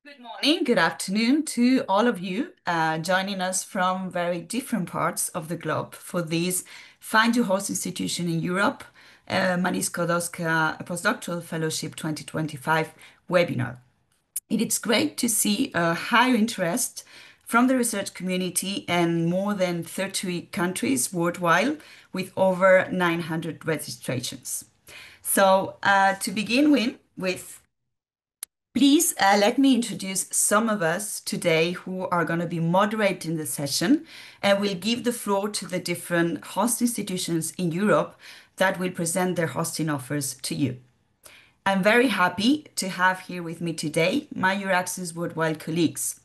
Good morning, good afternoon to all of you joining us from very different parts of the globe for this Find Your Host Institution in Europe, Marie Skłodowska Postdoctoral Fellowship 2025 webinar. It is great to see a high interest from the research community in more than 30 countries worldwide with over 900 registrations. So to begin with, please let me introduce some of us today who are going to be moderating the session, and we'll give the floor to the different host institutions in Europe that will present their hosting offers to you. I'm very happy to have here with me today my Euraxis Worldwide colleagues,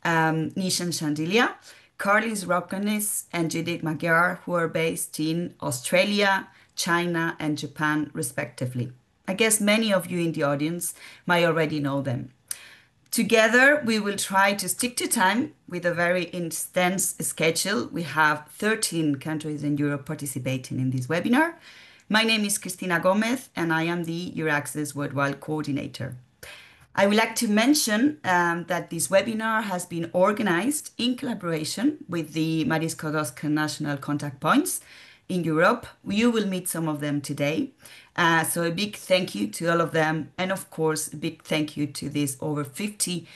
Nishan Shandilia, Carlis Ropkanis, and Judith Magyar, who are based in Australia, China, and Japan, respectively. I guess many of you in the audience might already know them. Together, we will try to stick to time with a very intense schedule. We have 13 countries in Europe participating in this webinar. My name is Cristina Gomez, and I am the Euraxis Worldwide Coordinator. I would like to mention that this webinar has been organized in collaboration with the Marie Skłodowska National Contact Points in Europe. You will meet some of them today. So a big thank you to all of them. And of course, a big thank you to these over 50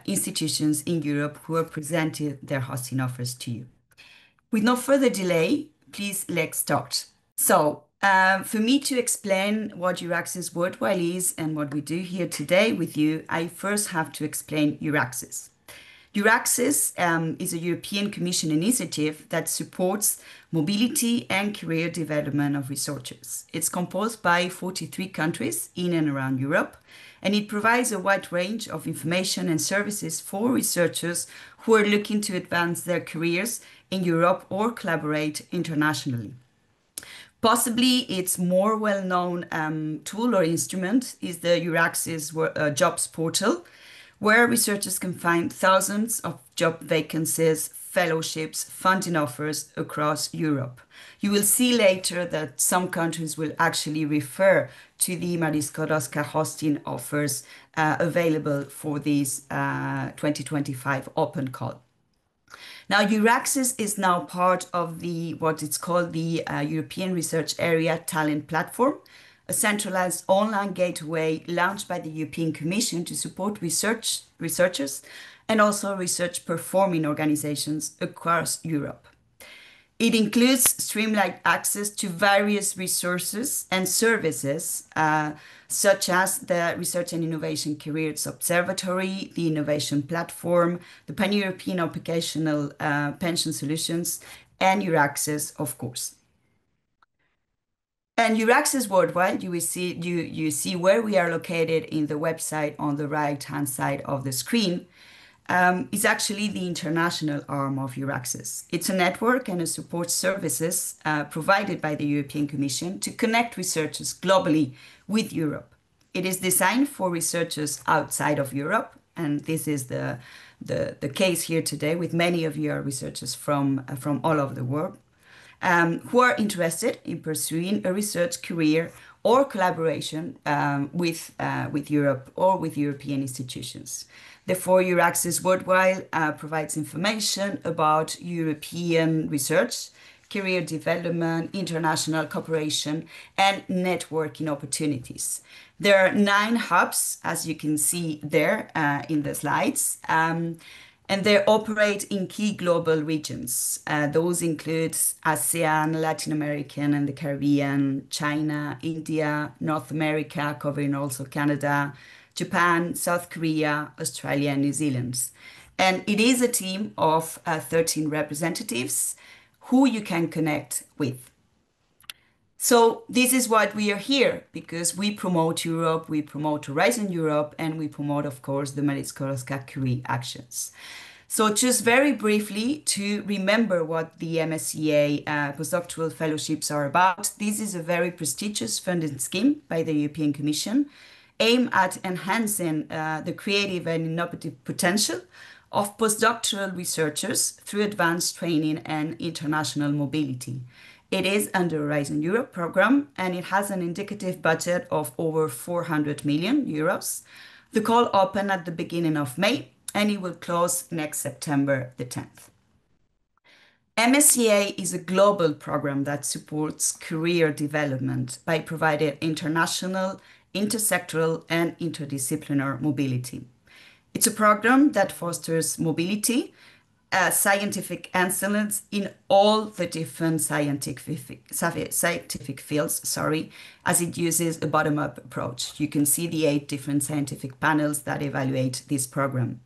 institutions in Europe who have presented their hosting offers to you. With no further delay, please let's start. So for me to explain what Euraxis Worldwide is and what we do here today with you, I first have to explain Euraxis. Euraxis is a European Commission initiative that supports mobility and career development of researchers. It's composed by 43 countries in and around Europe, and it provides a wide range of information and services for researchers who are looking to advance their careers in Europe or collaborate internationally. Possibly its more well-known tool or instrument is the Euraxis Jobs Portal, where researchers can find thousands of job vacancies, fellowships, funding offers across Europe. You will see later that some countries will actually refer to the Marie Skłodowska hosting offers available for this 2025 open call. Now, Euraxis is now part of what it's called the European Research Area Talent Platform, a centralized online gateway launched by the European Commission to support researchers and also research performing organizations across Europe. It includes streamlined access to various resources and services, such as the Research and Innovation Careers Observatory, the Innovation Platform, the Pan-European Occupational Pension Solutions, and Euraxis, of course. And Euraxis Worldwide, you see where we are located in the website on the right-hand side of the screen, is actually the international arm of Euraxis. It's a network and a support services provided by the European Commission to connect researchers globally with Europe. It is designed for researchers outside of Europe, and this is the case here today with many of you are researchers from all over the world. Who are interested in pursuing a research career or collaboration with Europe or with European institutions. Therefore, Euraxis Worldwide provides information about European research, career development, international cooperation, and networking opportunities. There are 9 hubs, as you can see there in the slides. And they operate in key global regions. Those include ASEAN, Latin American and the Caribbean, China, India, North America, covering also Canada, Japan, South Korea, Australia, and New Zealand. And it is a team of 13 representatives who you can connect with. So this is what we are here, because we promote Europe, we promote Horizon Europe, and we promote, of course, the Marie Skłodowska Career Actions. So just very briefly to remember what the MSCA postdoctoral fellowships are about. This is a very prestigious funding scheme by the European Commission aimed at enhancing the creative and innovative potential of postdoctoral researchers through advanced training and international mobility. It is under Horizon Europe program, and it has an indicative budget of over 400 million euros. The call opened at the beginning of May and it will close next September the 10th. MSCA is a global program that supports career development by providing international, intersectoral, and interdisciplinary mobility. It's a program that fosters mobility, scientific excellence in all the different scientific fields, as it uses a bottom-up approach. You can see the 8 different scientific panels that evaluate this program.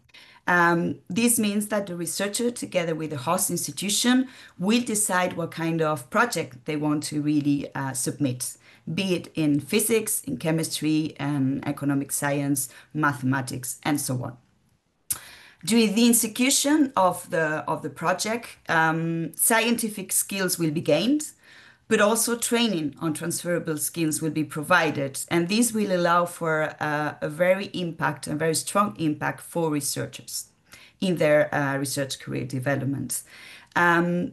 This means that the researcher, together with the host institution, will decide what kind of project they want to really submit, be it in physics, in chemistry, and economic science, mathematics, and so on. During the execution of the project, scientific skills will be gained, but also training on transferable skills will be provided, and this will allow for a very strong impact for researchers in their research career development.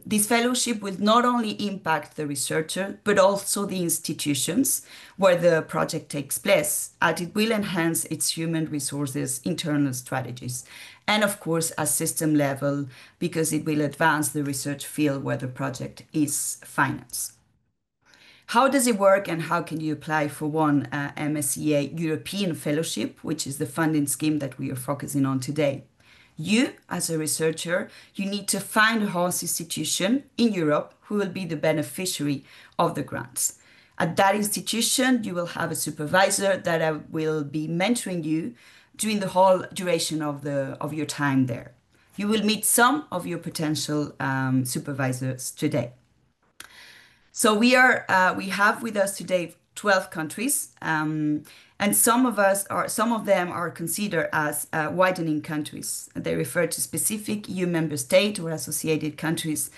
This fellowship will not only impact the researcher, but also the institutions where the project takes place, and it will enhance its human resources internal strategies. And of course, at system level, because it will advance the research field where the project is financed. How does it work and how can you apply for one MSCA European Fellowship, which is the funding scheme that we are focusing on today? You, as a researcher, you need to find a host institution in Europe who will be the beneficiary of the grants. At that institution, you will have a supervisor that will be mentoring you during the whole duration of your time there. You will meet some of your potential supervisors today. So we have with us today 12 countries, and some of them are considered as widening countries. They refer to specific EU member state or associated countries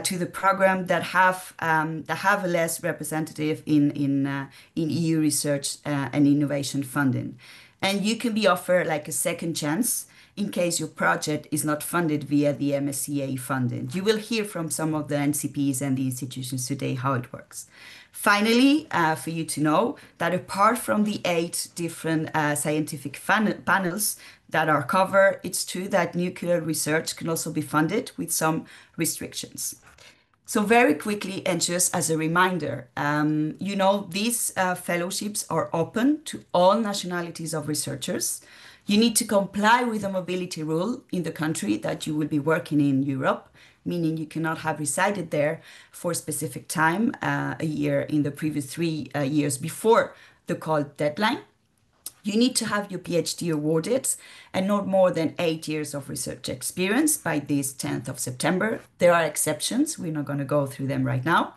to the program that have a less representative in EU research and innovation funding. And you can be offered like a second chance in case your project is not funded via the MSCA funding. You will hear from some of the NCPs and the institutions today how it works. Finally, for you to know that apart from the 8 different scientific panels that are covered, it's true that nuclear research can also be funded with some restrictions. So very quickly, and just as a reminder, these fellowships are open to all nationalities of researchers. You need to comply with the mobility rule in the country that you will be working in Europe, meaning you cannot have resided there for a specific time, a year in the previous 3 years before the call deadline. You need to have your PhD awarded and not more than 8 years of research experience by this 10th of September. There are exceptions. We're not going to go through them right now.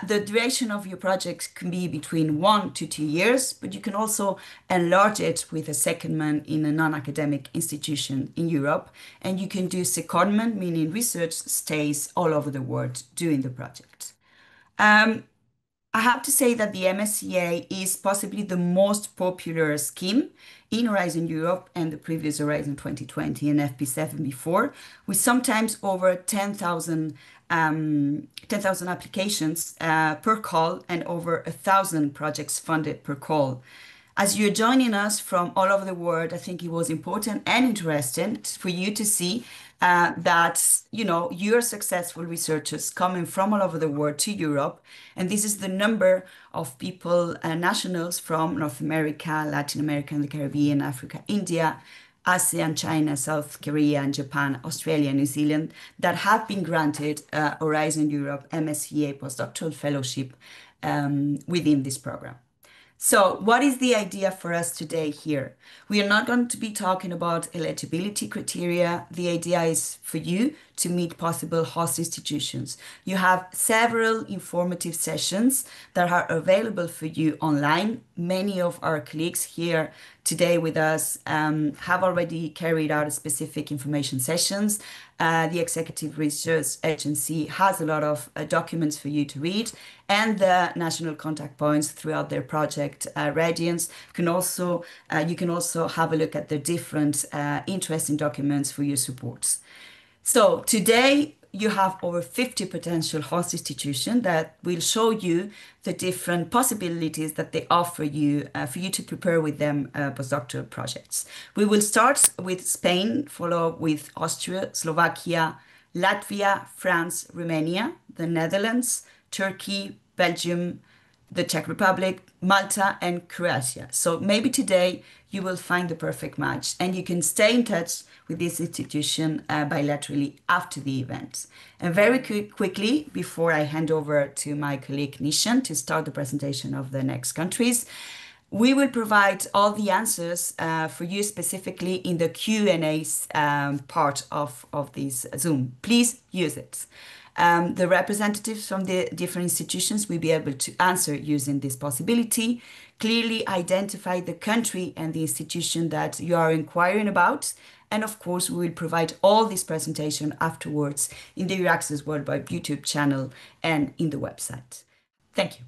The duration of your project can be between 1 to 2 years, but you can also enlarge it with a secondment in a non-academic institution in Europe. And you can do secondment, meaning research stays all over the world during the project. I have to say that the MSCA is possibly the most popular scheme in Horizon Europe and the previous Horizon 2020 and FP7 before, with sometimes over 10,000 applications per call and over 1,000 projects funded per call. As you're joining us from all over the world, I think it was important and interesting for you to see that you're successful researchers coming from all over the world to Europe, and this is the number of people, nationals from North America, Latin America, and the Caribbean, Africa, India, ASEAN, China, South Korea, and Japan, Australia, New Zealand, that have been granted Horizon Europe MSCA postdoctoral fellowship within this program. So what is the idea for us today here? We are not going to be talking about eligibility criteria. The idea is for you to meet possible host institutions. You have several informative sessions that are available for you online. Many of our colleagues here today with us have already carried out specific information sessions. The Executive Research Agency has a lot of documents for you to read, and the national contact points throughout their project radiance you can also have a look at the different interesting documents for your supports. So today you have over 50 potential host institutions that will show you the different possibilities that they offer you for you to prepare with them postdoctoral projects. We will start with Spain, follow with Austria, Slovakia, Latvia, France, Romania, the Netherlands, Turkey, Belgium, the Czech Republic, Malta, and Croatia. So maybe today you will find the perfect match and you can stay in touch with this institution bilaterally after the event. And very quickly, before I hand over to my colleague Nishan to start the presentation of the next countries, we will provide all the answers for you specifically in the Q&As part of this Zoom. Please use it. The representatives from the different institutions will be able to answer using this possibility, clearly identify the country and the institution that you are inquiring about. And of course, we will provide all this presentation afterwards in the Euraccess Worldwide YouTube channel and in the website. Thank you.